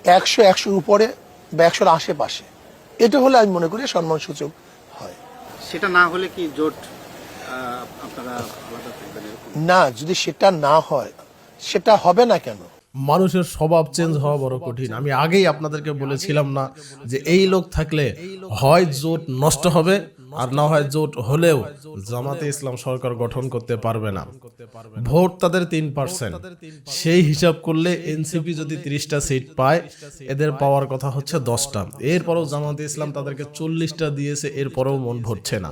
100-100-র উপরে বা 100-র আশেপাশে, এটা হলে আমি মনে করি সম্মানসূচক হয়। সেটা না হলে কি জোট আপনারা আলাদা থাকবেন? না, যদি সেটা না হয়, সেটা হবে না কেন? মানুষের স্বভাব চেঞ্জ হওয়া বড় কঠিন। আমি আগেই আপনাদেরকে বলেছিলাম না যে এই লোক থাকলে হয় জোট নষ্ট হবে, আর না হয় জোট হলেও জামাতে ইসলাম সরকার গঠন করতে পারবে না। ভোট তাদের 3%, সেই হিসাব করলে এনসিপি যদি 30টা সিট পায়, এদের পাওয়ার কথা হচ্ছে 10টা। এরপরেও জামাতে ইসলাম তাদেরকে 40টা দিয়েছে, এরপরেও মন ভরছে না।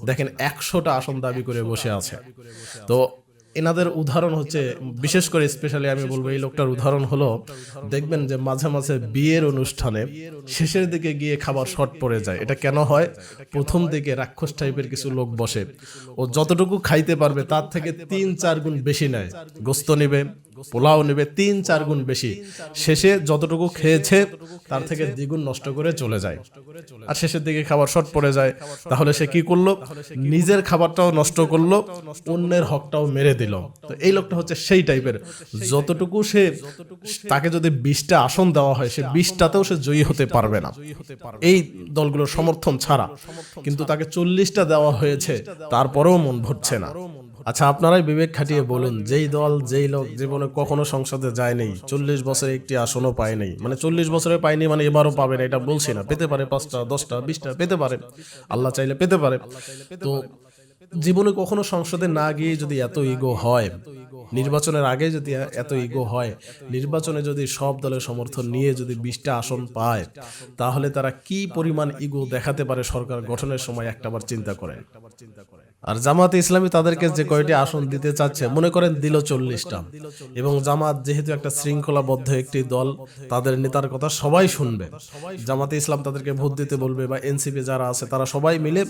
দেখেন 100টা আসন দাবি করে বসে আছে। তো এনাদের উদাহরণ হচ্ছে, বিশেষ করে স্পেশালি আমি বলবো এই লোকটার উদাহরণ হলো, দেখবেন যে মাঝে মাঝে বিয়ের অনুষ্ঠানে শেষের দিকে গিয়ে খাবার শর্ট পড়ে যায়। এটা কেন হয়? প্রথম দিকে রাক্ষস টাইপের কিছু লোক বসে, ও যতটুকু খাইতে পারবে তার থেকে 3-4 গুণ বেশি নেয়, গোস্ত নেবে, পোলাও নেবে, 3-4 গুণ বেশি। শেষে যতটুকু খেয়েছে তার থেকে দ্বিগুণ নষ্ট করে চলে যায়, আর শেষের দিকে খাবার শর্ট পড়ে যায়। তাহলে সে কি করলো? নিজের খাবারটাও নষ্ট করলো, অন্যের হকটাও মেরে দিল। তো এই লোকটা হচ্ছে সেই টাইপের, যতটুকু সে, তাকে যদি 20টা আসন দেওয়া হয়, সে 20টাতেও সে জয়ী হতে পারবে না এই দলগুলোর সমর্থন ছাড়া। কিন্তু তাকে 40টা দেওয়া হয়েছে, তারপরেও মন ভরছে না। আচ্ছা, আপনারাই বিবেক খাটিয়ে বলুন, যেই দল, যেই লোক জীবনে কখনো সংসদে যায় নাই, 40 বছরে একটি আসনও পায় নাই, মানে 40 বছরে পায়নি মানে এবারও পাবে না এটা বলছি না, পেতে পারে 5টা, 10টা, 20টা পেতে পারে, আল্লাহ চাইলে পেতে পারে। তো জীবনে কখনো সংসদে না গিয়ে যদি এত ইগো হয়, নির্বাচনের আগে যদি এত ইগো হয়, নির্বাচনে যদি সব দলের সমর্থন নিয়ে যদি 20টা আসন পায়, তাহলে তারা কি পরিমাণ ইগো দেখাতে পারে সরকার গঠনের সময়, একটাবার চিন্তা করেন। আর জামাতে ইসলামী তাদেরকে যে কয়টি আসন দিতে চাচ্ছে, মনে করেন দিল 40টা, এবং জামাত যেহেতু একটা শৃঙ্খলাবদ্ধ একটি দল, তাদের নেতার কথা সবাই শুনবে। জামাতে ইসলাম তাদেরকে ভোট দিতে বলবে, বা এনসিপি যারা আছে তারা সবাই মিলে,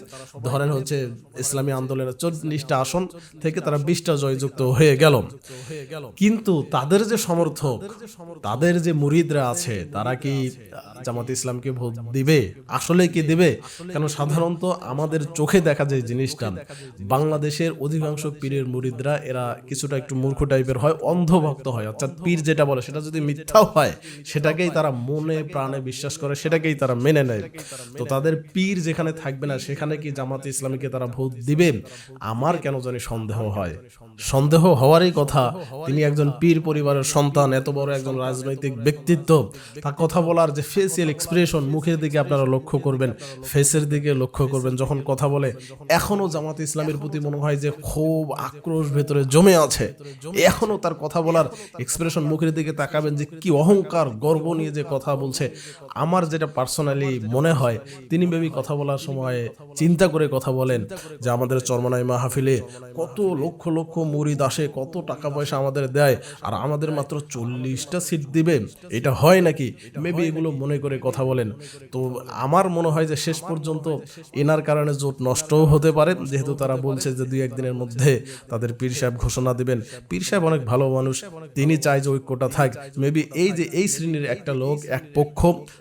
ধরেন হচ্ছে ইসলামী আন্দোলনের 40টা আসন থেকে তারা 20টা জয়যুক্ত হয়ে গেল। কিন্তু তাদের যে সমর্থক, তাদের যে মুরিদরা আছে, তারা কি জামাতে ইসলামকে ভোট দিবে? আসলে কি দিবে? কেন সাধারণত আমাদের চোখে দেখা যায় জিনিসটা, বাংলাদেশের অধিকাংশ পীরের মুরিদরা এরা কিছুটা একটু মূর্খ টাইপের হয়, অন্ধভক্ত হয়। অর্থাৎ পীর যেটা বলে সেটা যদি মিথ্যাও হয়, সেটাকেই তারা মনে প্রাণে বিশ্বাস করে, সেটাকেই তারা মেনে নেয়। তো তাদের পীর যেখানে থাকবে না, সেখানে কি জামাতে ইসলামীকে তারা ভোট দিবে? আমার কেন জানি সন্দেহ হয়। সন্দেহ হওয়ারই কথা। তিনি একজন পীর পরিবারের সন্তান, এত বড় একজন রাজনৈতিক ব্যক্তিত্ব, তার কথা বলার যে ফেসিয়াল এক্সপ্রেশন, মুখের দিকে আপনারা লক্ষ্য করবেন, ফেসের দিকে লক্ষ্য করবেন, যখন কথা বলে এখনো জামাতে ইসলামের প্রতি মনে হয় যে খুব আক্রোশ ভেতরে জমে আছে। এখনো তার কথা বলার এক্সপ্রেশন, মুখের দিকে তাকাবেন যে কি অহংকার, গর্ব নিয়ে যে কথা বলছে। আমার যেটা পার্সোনালি মনে হয়, তিনি বেবি কথা বলার সময় চিন্তা করে কথা বলেন যে আমাদের চরমনাই মাহফিলে কত লক্ষ লক্ষ মুরিদ আসে, কত টাকা পয়সা আমাদের দেয়, আর আমাদের মাত্র 40টা সিট দিবে, এটা হয় নাকি? মেবি এগুলো মনে করে কথা বলেন। তো আমার মনে হয় যে শেষ পর্যন্ত এনার কারণে জোট নষ্টও হতে পারে, যেহেতু তারা বলছে যে 2-1 দিনের মধ্যে তাদের পীর সাহেব ঘোষণা দিবেন। পীর সাহেব অনেক ভালো মানুষ, তিনি চায় যে ঐক্যটা থাক। মেবি এই যে এই শ্রেণীর একটা লোক, এক পক্ষ,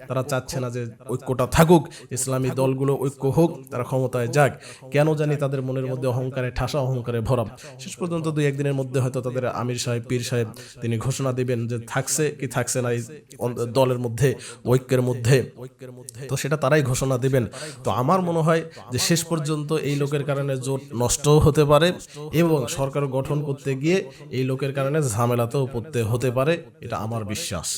তারা চাচ্ছে না যে ঐক্যটা থাকুক, ইসলামী দলগুলো ঐক্য হোক, তারা ক্ষমতায় যাক। কেন জানি তাদের মনের মধ্যে অহংকারে ঠাসা, অহংকারে ভরা। শেষ পর্যন্ত 2-1 দিনের মধ্যে হয়তো তাদের আমির সাহেব, পীর সাহেব, তিনি ঘোষণা দিবেন যে থাকছে কি থাকছে না এই দলের মধ্যে, ঐক্যের মধ্যে। তো সেটা তারাই ঘোষণা দিবেন। তো আমার মনে হয় যে শেষ পর্যন্ত এই লোকের কারণে জোট নষ্টও হতে পারে, এবং সরকার গঠন করতে গিয়ে এই লোকের কারণে ঝামেলাতেও পড়তে হতে পারে, এটা আমার বিশ্বাস।